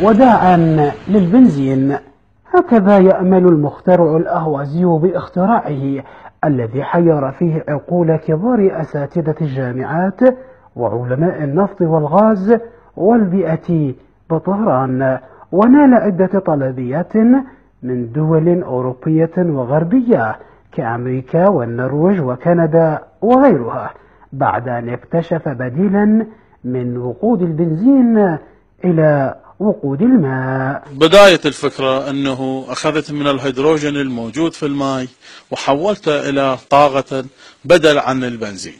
وداعا للبنزين. هكذا يأمل المخترع الأهوازي باختراعه الذي حير فيه عقول كبار أساتذة الجامعات وعلماء النفط والغاز والبيئة بطهران، ونال عدة طلبيات من دول أوروبية وغربية كأمريكا والنرويج وكندا وغيرها، بعد أن اكتشف بديلا من وقود البنزين إلى وقود الماء. بداية الفكرة أنه أخذت من الهيدروجين الموجود في الماء وحولته إلى طاقة بدل عن البنزين.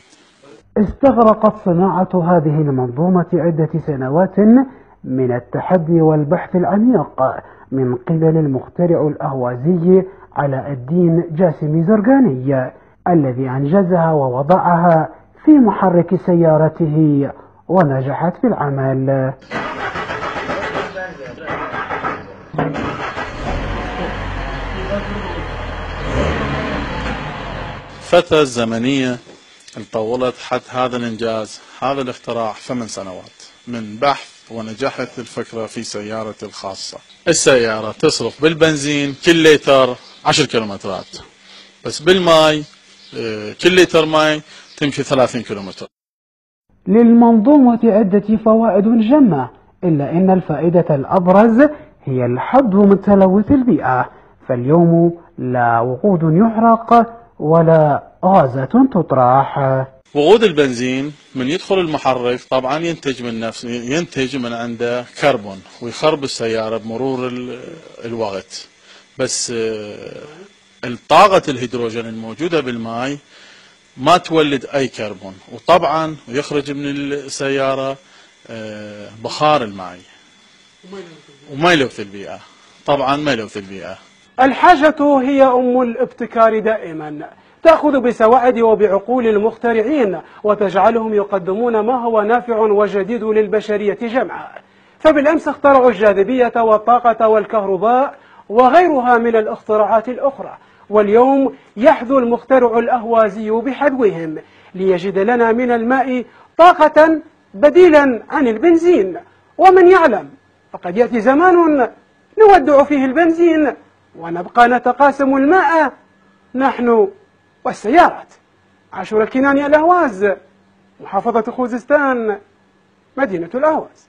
استغرقت صناعة هذه المنظومة عدة سنوات من التحدي والبحث العميق من قبل المخترع الأهوازي علاء الدين جاسم زرقاني الذي أنجزها ووضعها في محرك سيارته ونجحت في العمل. الفترة الزمنية اللي طولت حتى هذا الإنجاز، هذا الاختراع 8 سنوات من بحث ونجحت الفكرة في سيارتي الخاصة. السيارة تصرف بالبنزين كل لتر 10 كيلومترات، بس بالماء كل لتر ماء تمشي 30 كيلومتر. للمنظومة عدة فوائد جمة، إلا أن الفائدة الأبرز هي الحد من تلوث البيئة، فاليوم لا وقود يحرق ولا غازات تطرح. وقود البنزين من يدخل المحرك طبعا ينتج من عنده كربون ويخرب السيارة بمرور الوقت، بس الطاقة الهيدروجين الموجودة بالماء ما تولد أي كربون، وطبعا يخرج من السيارة بخار الماء وما يلوث البيئة. طبعا ما يلوث البيئة. الحاجة هي أم الابتكار دائما، تأخذ بسواعد وبعقول المخترعين وتجعلهم يقدمون ما هو نافع وجديد للبشرية جمعاء. فبالأمس اخترعوا الجاذبية والطاقة والكهرباء وغيرها من الاختراعات الأخرى، واليوم يحذو المخترع الأهوازي بحذوهم ليجد لنا من الماء طاقة بديلا عن البنزين. ومن يعلم، فقد يأتي زمان نودع فيه البنزين ونبقى نتقاسم الماء نحن والسيارات. عاشور الكناني، الأهواز، محافظة خوزستان، مدينة الأهواز.